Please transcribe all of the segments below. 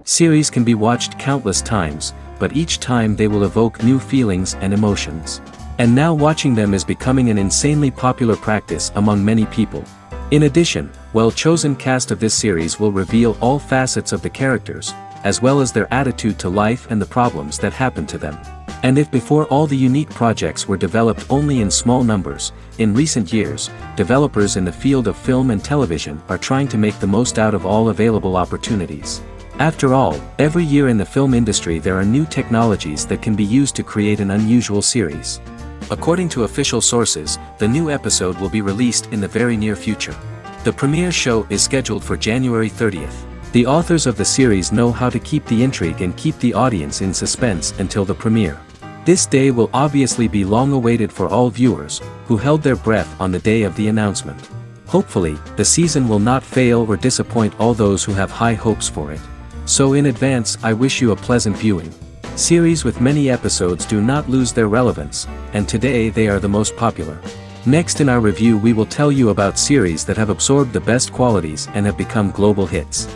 Series can be watched countless times, but each time they will evoke new feelings and emotions. And now watching them is becoming an insanely popular practice among many people. In addition, well-chosen cast of this series will reveal all facets of the characters, as well as their attitude to life and the problems that happen to them. And if before all the unique projects were developed only in small numbers, in recent years, developers in the field of film and television are trying to make the most out of all available opportunities. After all, every year in the film industry there are new technologies that can be used to create an unusual series. According to official sources, the new episode will be released in the very near future. The premiere show is scheduled for January 30th. The authors of the series know how to keep the intrigue and keep the audience in suspense until the premiere. This day will obviously be long awaited for all viewers, who held their breath on the day of the announcement. Hopefully, the season will not fail or disappoint all those who have high hopes for it. So in advance I wish you a pleasant viewing. Series with many episodes do not lose their relevance, and today they are the most popular. Next in our review we will tell you about series that have absorbed the best qualities and have become global hits.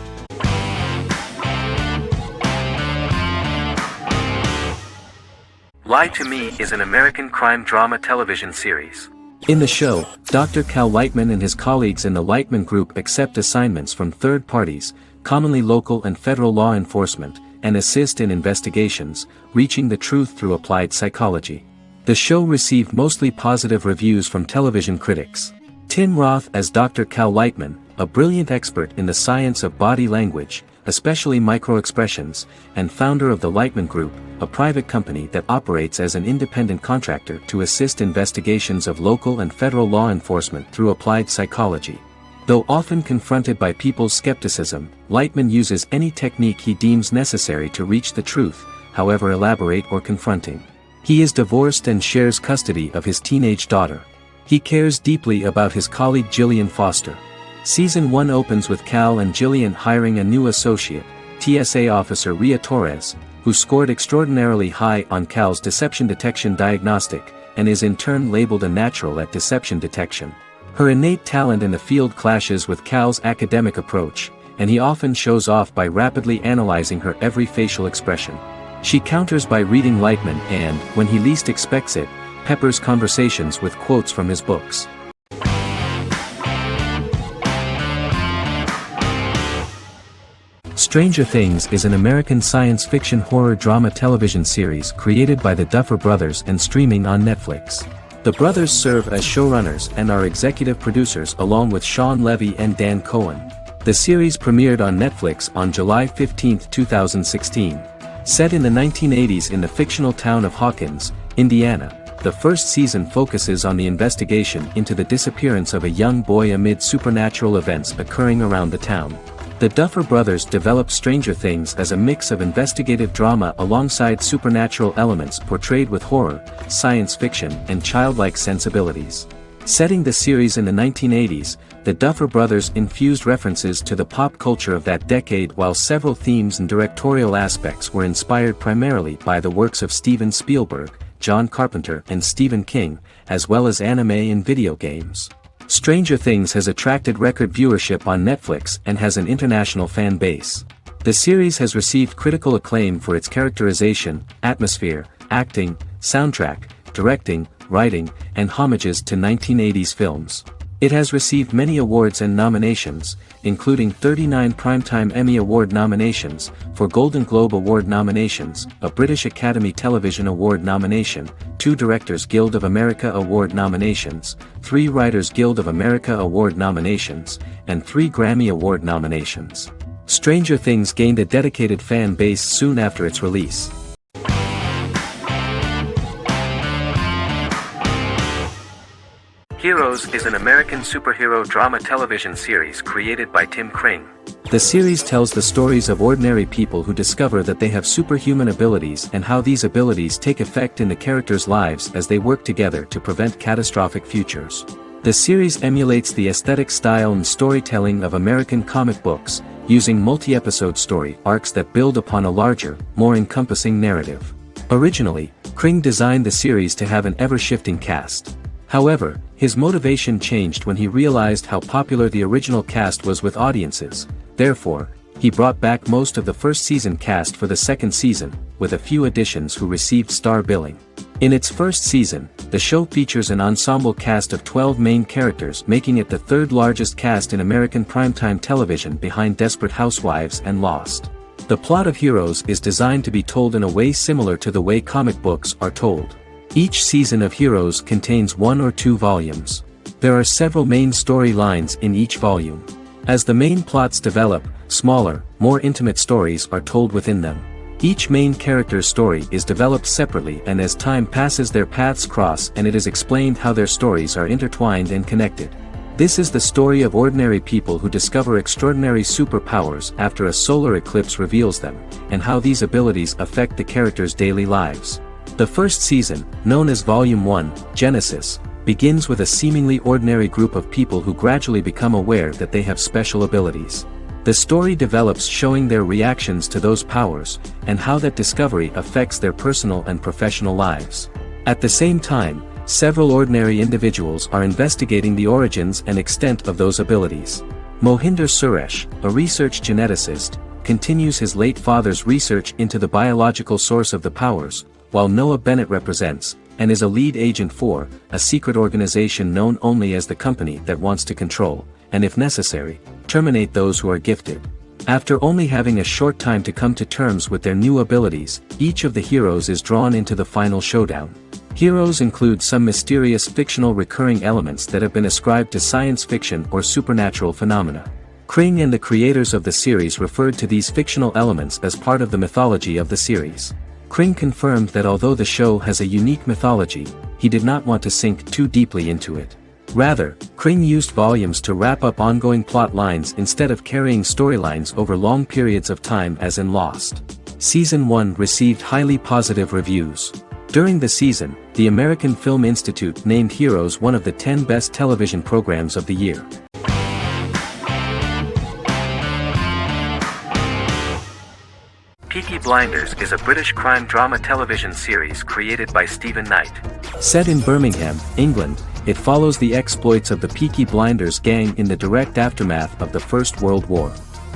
Lie to Me is an American crime drama television series. In the show, Dr. Cal Lightman and his colleagues in the Lightman Group accept assignments from third parties, commonly local and federal law enforcement, and assist in investigations, reaching the truth through applied psychology. The show received mostly positive reviews from television critics. Tim Roth as Dr. Cal Lightman, a brilliant expert in the science of body language, especially microexpressions, and founder of the Lightman Group, a private company that operates as an independent contractor to assist investigations of local and federal law enforcement through applied psychology. Though often confronted by people's skepticism, Lightman uses any technique he deems necessary to reach the truth, however elaborate or confronting. He is divorced and shares custody of his teenage daughter. He cares deeply about his colleague Jillian Foster. Season 1 opens with Cal and Jillian hiring a new associate, TSA officer Rhea Torres, who scored extraordinarily high on Cal's deception detection diagnostic, and is in turn labeled a natural at deception detection. Her innate talent in the field clashes with Cal's academic approach, and he often shows off by rapidly analyzing her every facial expression. She counters by reading Lightman and, when he least expects it, peppers conversations with quotes from his books. Stranger Things is an American science fiction horror drama television series created by the Duffer Brothers and streaming on Netflix. The brothers serve as showrunners and are executive producers along with Sean Levy and Dan Cohen. The series premiered on Netflix on July 15, 2016. Set in the 1980s in the fictional town of Hawkins, Indiana, the first season focuses on the investigation into the disappearance of a young boy amid supernatural events occurring around the town. The Duffer Brothers developed Stranger Things as a mix of investigative drama alongside supernatural elements portrayed with horror, science fiction, and childlike sensibilities. Setting the series in the 1980s, the Duffer Brothers infused references to the pop culture of that decade, while several themes and directorial aspects were inspired primarily by the works of Steven Spielberg, John Carpenter, and Stephen King, as well as anime and video games. Stranger Things has attracted record viewership on Netflix and has an international fan base. The series has received critical acclaim for its characterization, atmosphere, acting, soundtrack, directing, writing, and homages to 1980s films. It has received many awards and nominations, including 39 Primetime Emmy Award nominations, 4 Golden Globe Award nominations, a British Academy Television Award nomination, 2 Directors Guild of America Award nominations, 3 Writers Guild of America Award nominations, and 3 Grammy Award nominations. Stranger Things gained a dedicated fan base soon after its release. Heroes is an American superhero drama television series created by Tim Kring. The series tells the stories of ordinary people who discover that they have superhuman abilities and how these abilities take effect in the characters' lives as they work together to prevent catastrophic futures. The series emulates the aesthetic style and storytelling of American comic books, using multi-episode story arcs that build upon a larger, more encompassing narrative. Originally, Kring designed the series to have an ever-shifting cast. However, his motivation changed when he realized how popular the original cast was with audiences. Therefore, He brought back most of the first season cast for the second season, with a few additions who received star billing. In its first season, the show features an ensemble cast of 12 main characters, making it the third largest cast in American primetime television behind Desperate Housewives and Lost. The plot of Heroes is designed to be told in a way similar to the way comic books are told. Each season of Heroes contains 1 or 2 volumes. There are several main storylines in each volume. As the main plots develop, smaller, more intimate stories are told within them. Each main character's story is developed separately, and as time passes their paths cross and it is explained how their stories are intertwined and connected. This is the story of ordinary people who discover extraordinary superpowers after a solar eclipse reveals them, and how these abilities affect the characters' daily lives. The first season, known as Volume 1, Genesis, begins with a seemingly ordinary group of people who gradually become aware that they have special abilities. The story develops showing their reactions to those powers, and how that discovery affects their personal and professional lives. At the same time, several ordinary individuals are investigating the origins and extent of those abilities. Mohinder Suresh, a research geneticist, continues his late father's research into the biological source of the powers, while Noah Bennett represents, and is a lead agent for, a secret organization known only as the company that wants to control, and if necessary, terminate those who are gifted. After only having a short time to come to terms with their new abilities, each of the heroes is drawn into the final showdown. Heroes include some mysterious fictional recurring elements that have been ascribed to science fiction or supernatural phenomena. Kring and the creators of the series referred to these fictional elements as part of the mythology of the series. Kring confirmed that although the show has a unique mythology, he did not want to sink too deeply into it. Rather, Kring used volumes to wrap up ongoing plot lines instead of carrying storylines over long periods of time as in Lost. Season 1 received highly positive reviews. During the season, the American Film Institute named Heroes one of the 10 best television programs of the year. Peaky Blinders is a British crime drama television series created by Stephen Knight. Set in Birmingham, England, it follows the exploits of the Peaky Blinders gang in the direct aftermath of the First World War.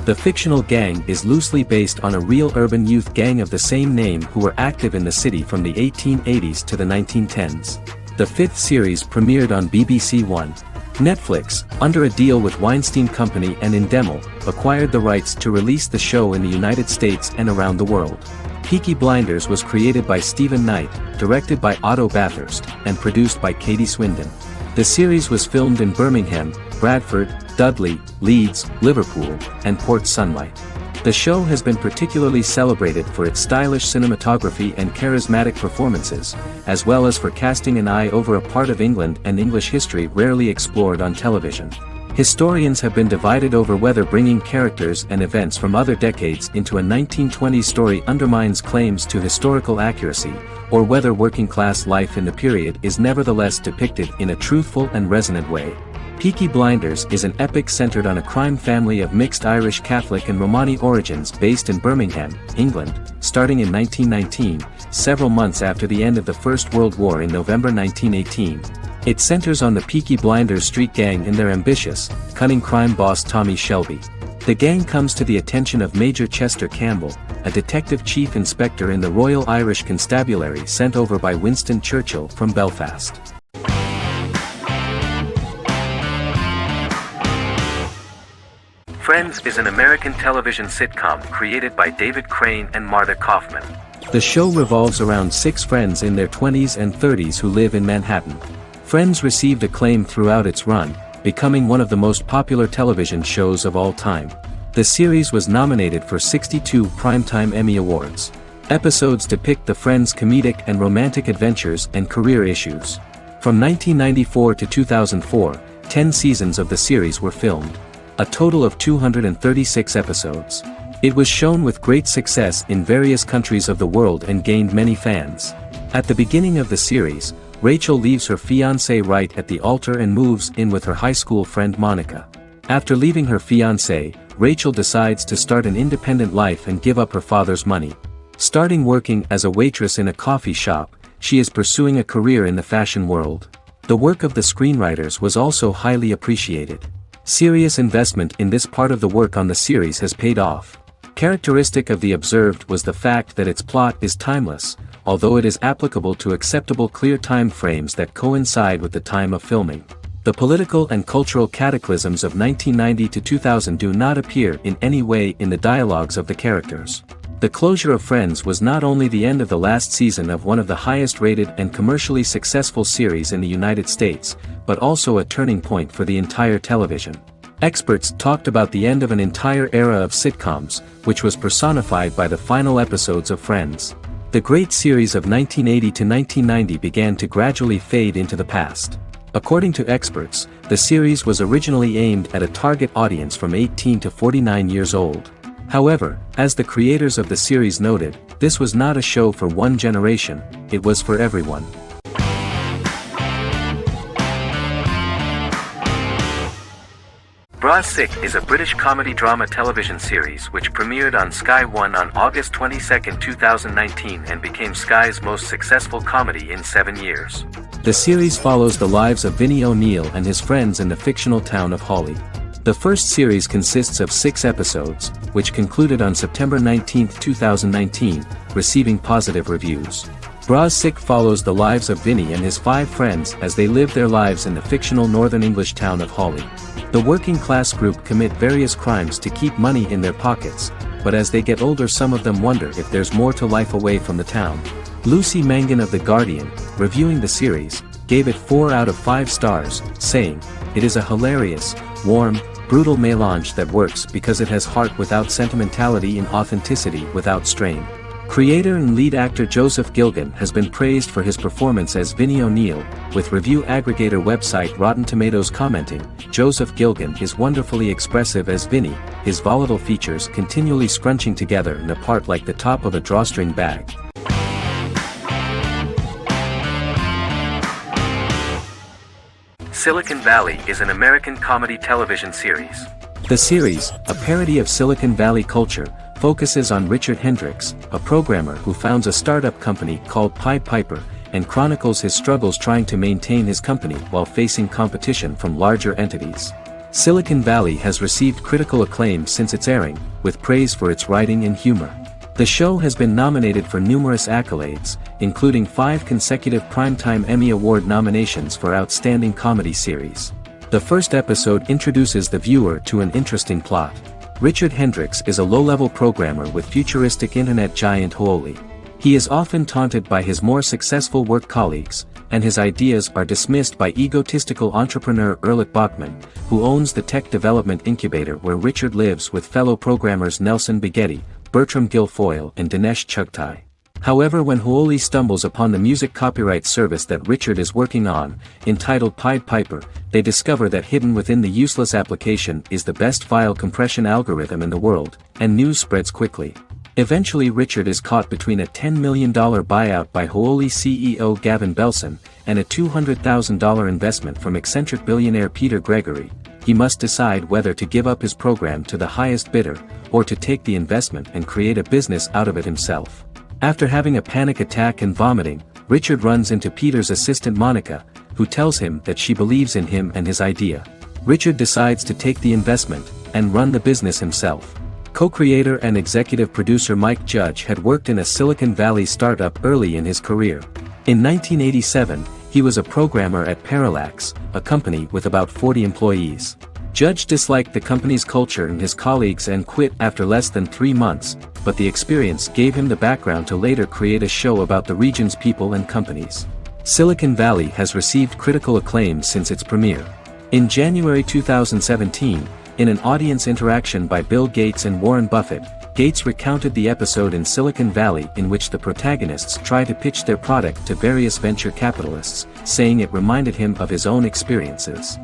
The fictional gang is loosely based on a real urban youth gang of the same name who were active in the city from the 1880s to the 1910s. The 5th series premiered on BBC One. Netflix, under a deal with Weinstein Company and Endemol, acquired the rights to release the show in the United States and around the world. Peaky Blinders was created by Stephen Knight, directed by Otto Bathurst, and produced by Katie Swindon. The series was filmed in Birmingham, Bradford, Dudley, Leeds, Liverpool, and Port Sunlight. The show has been particularly celebrated for its stylish cinematography and charismatic performances, as well as for casting an eye over a part of England and English history rarely explored on television. Historians have been divided over whether bringing characters and events from other decades into a 1920s story undermines claims to historical accuracy, or whether working-class life in the period is nevertheless depicted in a truthful and resonant way. Peaky Blinders is an epic centered on a crime family of mixed Irish Catholic and Romani origins based in Birmingham, England, starting in 1919, several months after the end of the First World War in November 1918. It centers on the Peaky Blinders street gang and their ambitious, cunning crime boss Tommy Shelby. The gang comes to the attention of Major Chester Campbell, a detective chief inspector in the Royal Irish Constabulary sent over by Winston Churchill from Belfast. Friends is an American television sitcom created by David Crane and Martha Kaufman. The show revolves around 6 friends in their 20s and 30s who live in Manhattan. Friends received acclaim throughout its run, becoming one of the most popular television shows of all time. The series was nominated for 62 Primetime Emmy Awards. Episodes depict the friends' comedic and romantic adventures and career issues. From 1994 to 2004, 10 seasons of the series were filmed. A total of 236 episodes. It was shown with great success in various countries of the world and gained many fans. At the beginning of the series, Rachel leaves her fiancé right at the altar and moves in with her high school friend Monica. After leaving her fiancé, Rachel decides to start an independent life and give up her father's money. Starting working as a waitress in a coffee shop, she is pursuing a career in the fashion world. The work of the screenwriters was also highly appreciated. Serious investment in this part of the work on the series has paid off. Characteristic of The Observed was the fact that its plot is timeless, although it is applicable to acceptable clear time frames that coincide with the time of filming. The political and cultural cataclysms of 1990 to 2000 do not appear in any way in the dialogues of the characters. The closure of Friends was not only the end of the last season of one of the highest-rated and commercially successful series in the United States, but also a turning point for the entire television. Experts talked about the end of an entire era of sitcoms, which was personified by the final episodes of Friends. The great series of 1980 to 1990 began to gradually fade into the past. According to experts, the series was originally aimed at a target audience from 18 to 49 years old. However, as the creators of the series noted, this was not a show for one generation, it was for everyone. Bra Sick is a British comedy drama television series which premiered on Sky One on August 22, 2019 and became Sky's most successful comedy in 7 years. The series follows the lives of Vinnie O'Neill and his friends in the fictional town of Hawley. The first series consists of 6 episodes, which concluded on September 19, 2019, receiving positive reviews. Bra Sick follows the lives of Vinnie and his 5 friends as they live their lives in the fictional Northern English town of Hawley. The working class group commit various crimes to keep money in their pockets, but as they get older some of them wonder if there's more to life away from the town. Lucy Mangan of The Guardian, reviewing the series, gave it 4 out of 5 stars, saying, "It is a hilarious, warm, brutal melange that works because it has heart without sentimentality and authenticity without strain." Creator and lead actor Joseph Gilgun has been praised for his performance as Vinnie O'Neill, with review aggregator website Rotten Tomatoes commenting, "Joseph Gilgun is wonderfully expressive as Vinnie, his volatile features continually scrunching together and apart like the top of a drawstring bag." Silicon Valley is an American comedy television series. The series, a parody of Silicon Valley culture, focuses on Richard Hendricks, a programmer who founds a startup company called Pied Piper, and chronicles his struggles trying to maintain his company while facing competition from larger entities. Silicon Valley has received critical acclaim since its airing, with praise for its writing and humor. The show has been nominated for numerous accolades, including 5 consecutive Primetime Emmy Award nominations for Outstanding Comedy Series. The first episode introduces the viewer to an interesting plot. Richard Hendricks is a low-level programmer with futuristic internet giant Hawley. He is often taunted by his more successful work colleagues, and his ideas are dismissed by egotistical entrepreneur Erlich Bachman, who owns the tech development incubator where Richard lives with fellow programmers Nelson Bighetti, Bertram Guilfoyle and Dinesh Chugtai. However, when Hawley stumbles upon the music copyright service that Richard is working on, entitled Pied Piper, they discover that hidden within the useless application is the best file compression algorithm in the world, and news spreads quickly. Eventually Richard is caught between a $10 million buyout by Hawley CEO Gavin Belson, and a $200,000 investment from eccentric billionaire Peter Gregory. He must decide whether to give up his program to the highest bidder, or to take the investment and create a business out of it himself. After having a panic attack and vomiting, Richard runs into Peter's assistant Monica, who tells him that she believes in him and his idea. Richard decides to take the investment, and run the business himself. Co-creator and executive producer Mike Judge had worked in a Silicon Valley startup early in his career. In 1987, he was a programmer at Parallax, a company with about 40 employees. Judge disliked the company's culture and his colleagues and quit after less than 3 months, but the experience gave him the background to later create a show about the region's people and companies. Silicon Valley has received critical acclaim since its premiere. In January 2017, in an audience interaction by Bill Gates and Warren Buffett, Gates recounted the episode in Silicon Valley in which the protagonists try to pitch their product to various venture capitalists, saying it reminded him of his own experiences.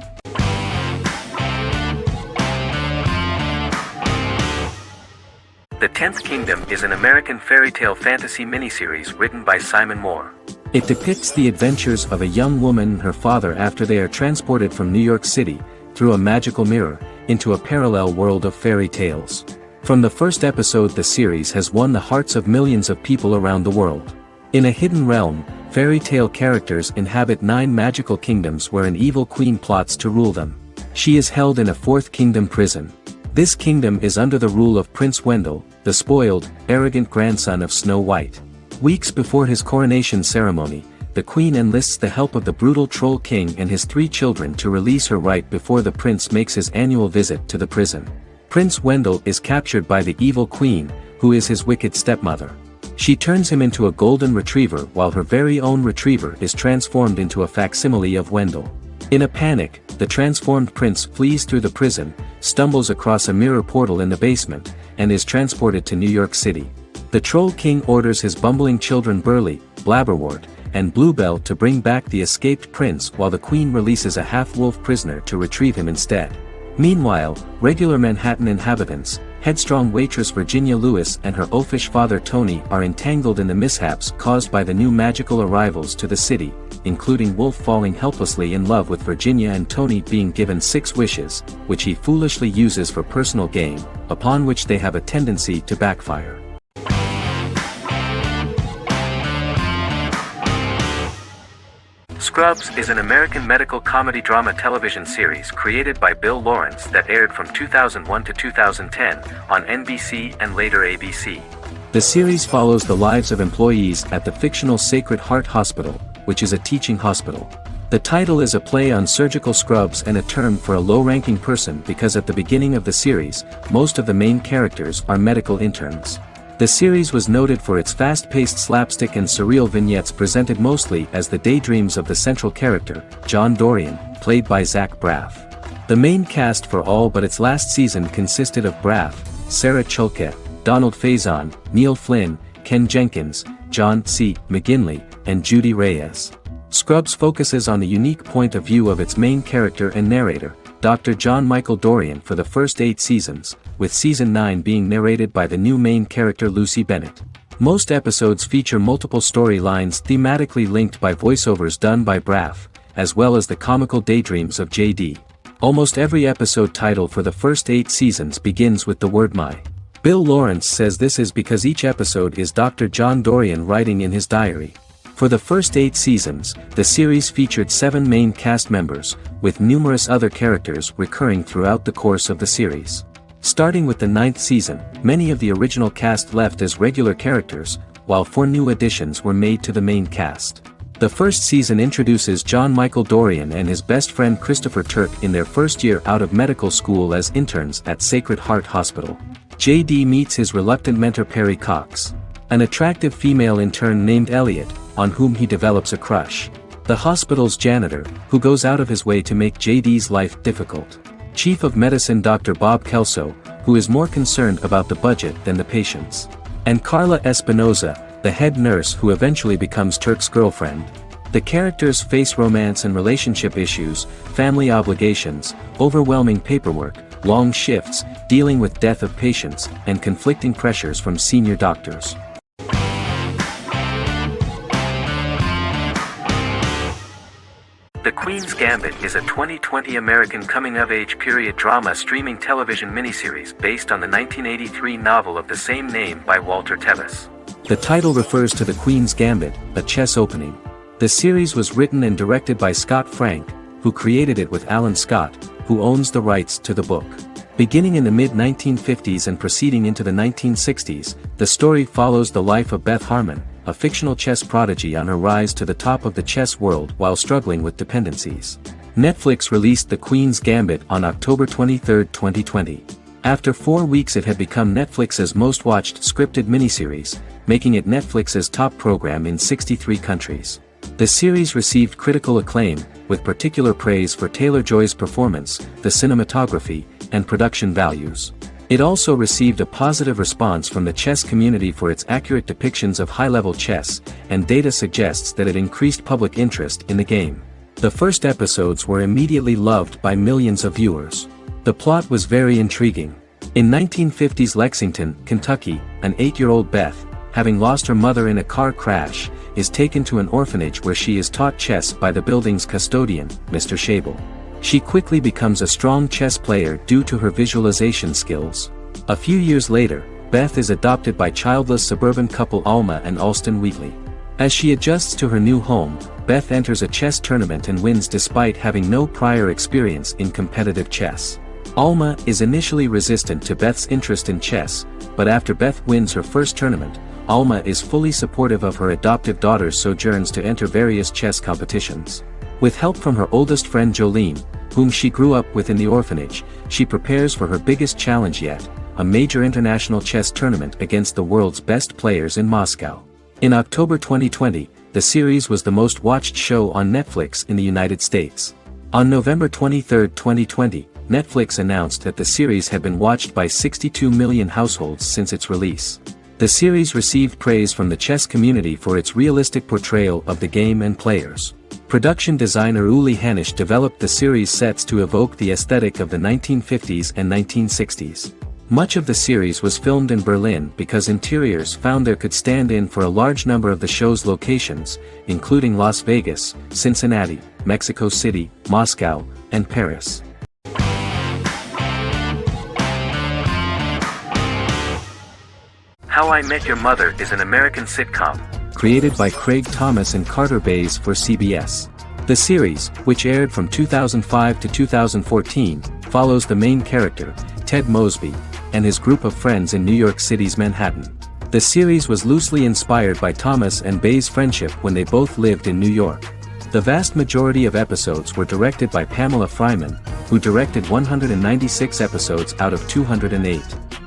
The 10th Kingdom is an American fairy tale fantasy miniseries written by Simon Moore. It depicts the adventures of a young woman and her father after they are transported from New York City, through a magical mirror, into a parallel world of fairy tales. From the first episode, the series has won the hearts of millions of people around the world. In a hidden realm, fairy tale characters inhabit 9 magical kingdoms where an evil queen plots to rule them. She is held in a Fourth Kingdom prison. This kingdom is under the rule of Prince Wendell, the spoiled, arrogant grandson of Snow White. Weeks before his coronation ceremony, the queen enlists the help of the brutal Troll King and his 3 children to release her right before the prince makes his annual visit to the prison. Prince Wendell is captured by the evil queen, who is his wicked stepmother. She turns him into a golden retriever while her very own retriever is transformed into a facsimile of Wendell. In a panic, the transformed prince flees through the prison, stumbles across a mirror portal in the basement, and is transported to New York City. The Troll King orders his bumbling children Burley, Blabberwort, and Bluebell to bring back the escaped prince while the queen releases a half-wolf prisoner to retrieve him instead. Meanwhile, regular Manhattan inhabitants, headstrong waitress Virginia Lewis and her oafish father Tony are entangled in the mishaps caused by the new magical arrivals to the city, including Wolf falling helplessly in love with Virginia and Tony being given 6 wishes, which he foolishly uses for personal gain, upon which they have a tendency to backfire. Scrubs is an American medical comedy drama television series created by Bill Lawrence that aired from 2001 to 2010 on NBC and later ABC. The series follows the lives of employees at the fictional Sacred Heart Hospital, which is a teaching hospital. The title is a play on surgical scrubs and a term for a low-ranking person because at the beginning of the series, most of the main characters are medical interns. The series was noted for its fast-paced slapstick and surreal vignettes presented mostly as the daydreams of the central character, John Dorian, played by Zach Braff. The main cast for all but its last season consisted of Braff, Sarah Chulke, Donald Faison, Neil Flynn, Ken Jenkins, John C. McGinley, and Judy Reyes. Scrubs focuses on the unique point of view of its main character and narrator, Dr. John Michael Dorian for the first 8 seasons, with season 9 being narrated by the new main character Lucy Bennett. Most episodes feature multiple storylines thematically linked by voiceovers done by Braff, as well as the comical daydreams of JD. Almost every episode title for the first 8 seasons begins with the word my. Bill Lawrence says this is because each episode is Dr. John Dorian writing in his diary. For the first 8 seasons, the series featured 7 main cast members, with numerous other characters recurring throughout the course of the series. Starting with the 9th season, many of the original cast left as regular characters, while 4 new additions were made to the main cast. The first season introduces John Michael Dorian and his best friend Christopher Turk in their first year out of medical school as interns at Sacred Heart Hospital. JD meets his reluctant mentor Perry Cox, an attractive female intern named Elliot, on whom he develops a crush. The hospital's janitor, who goes out of his way to make JD's life difficult. Chief of Medicine Dr. Bob Kelso, who is more concerned about the budget than the patients. And Carla Espinoza, the head nurse who eventually becomes Turk's girlfriend. The characters face romance and relationship issues, family obligations, overwhelming paperwork, long shifts, dealing with death of patients, and conflicting pressures from senior doctors. The Queen's Gambit is a 2020 American coming-of-age period drama streaming television miniseries based on the 1983 novel of the same name by Walter Tevis. The title refers to the Queen's Gambit, a chess opening. The series was written and directed by Scott Frank, who created it with Alan Scott, who owns the rights to the book. Beginning in the mid-1950s and proceeding into the 1960s, the story follows the life of Beth Harmon, a fictional chess prodigy on her rise to the top of the chess world while struggling with dependencies. Netflix released The Queen's Gambit on October 23, 2020. After 4 weeks it had become Netflix's most watched scripted miniseries, making it Netflix's top program in 63 countries. The series received critical acclaim, with particular praise for Taylor-Joy's performance, the cinematography, and production values. It also received a positive response from the chess community for its accurate depictions of high-level chess, and data suggests that it increased public interest in the game. The first episodes were immediately loved by millions of viewers. The plot was very intriguing. In 1950s Lexington, Kentucky, an 8-year-old Beth, having lost her mother in a car crash, is taken to an orphanage where she is taught chess by the building's custodian, Mr. Shable. She quickly becomes a strong chess player due to her visualization skills. A few years later, Beth is adopted by childless suburban couple Alma and Alston Wheatley. As she adjusts to her new home, Beth enters a chess tournament and wins despite having no prior experience in competitive chess. Alma is initially resistant to Beth's interest in chess, but after Beth wins her first tournament, Alma is fully supportive of her adoptive daughter's sojourns to enter various chess competitions. With help from her oldest friend Jolene, whom she grew up with in the orphanage, she prepares for her biggest challenge yet, a major international chess tournament against the world's best players in Moscow. In October 2020, the series was the most watched show on Netflix in the United States. On November 23, 2020, Netflix announced that the series had been watched by 62 million households since its release. The series received praise from the chess community for its realistic portrayal of the game and players. Production designer Uli Hanisch developed the series' sets to evoke the aesthetic of the 1950s and 1960s. Much of the series was filmed in Berlin because interiors found there could stand in for a large number of the show's locations, including Las Vegas, Cincinnati, Mexico City, Moscow, and Paris. How I Met Your Mother is an American sitcom, created by Craig Thomas and Carter Bays for CBS. The series, which aired from 2005 to 2014, follows the main character, Ted Mosby, and his group of friends in New York City's Manhattan. The series was loosely inspired by Thomas and Bays' friendship when they both lived in New York. The vast majority of episodes were directed by Pamela Fryman, who directed 196 episodes out of 208.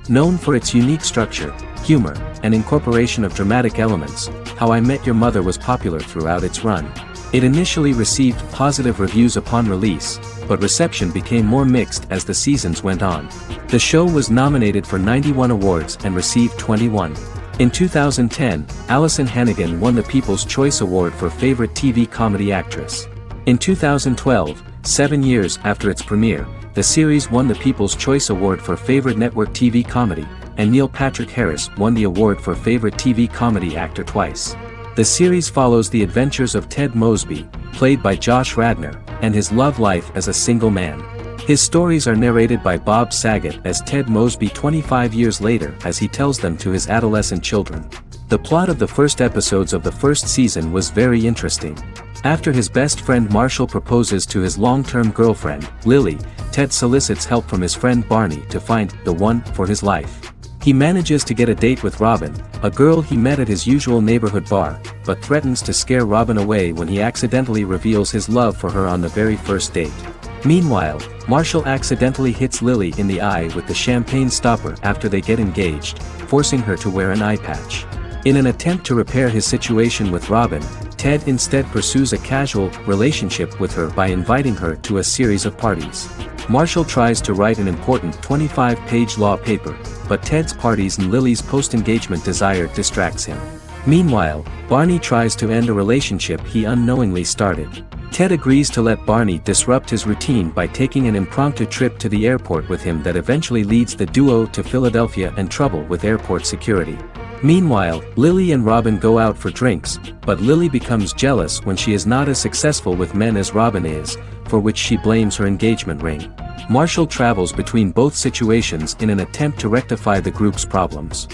Known for its unique structure, humor, and incorporation of dramatic elements, How I Met Your Mother was popular throughout its run. It initially received positive reviews upon release, but reception became more mixed as the seasons went on. The show was nominated for 91 awards and received 21. In 2010, Allison Hannigan won the People's Choice Award for Favorite TV Comedy Actress. In 2012, 7 years after its premiere, the series won the People's Choice Award for Favorite Network TV Comedy, and Neil Patrick Harris won the award for Favorite TV Comedy Actor twice. The series follows the adventures of Ted Mosby, played by Josh Radnor, and his love life as a single man. His stories are narrated by Bob Saget as Ted Mosby 25 years later as he tells them to his adolescent children. The plot of the first episodes of the first season was very interesting. After his best friend Marshall proposes to his long-term girlfriend, Lily, Ted solicits help from his friend Barney to find the one for his life. He manages to get a date with Robin, a girl he met at his usual neighborhood bar, but threatens to scare Robin away when he accidentally reveals his love for her on the very first date. Meanwhile, Marshall accidentally hits Lily in the eye with the champagne stopper after they get engaged, forcing her to wear an eye patch. In an attempt to repair his situation with Robin, Ted instead pursues a casual relationship with her by inviting her to a series of parties. Marshall tries to write an important 25-page law paper, but Ted's parties and Lily's post-engagement desire distracts him. Meanwhile, Barney tries to end a relationship he unknowingly started. Ted agrees to let Barney disrupt his routine by taking an impromptu trip to the airport with him that eventually leads the duo to Philadelphia and trouble with airport security. Meanwhile, Lily and Robin go out for drinks, but Lily becomes jealous when she is not as successful with men as Robin is, for which she blames her engagement ring. Marshall travels between both situations in an attempt to rectify the group's problems.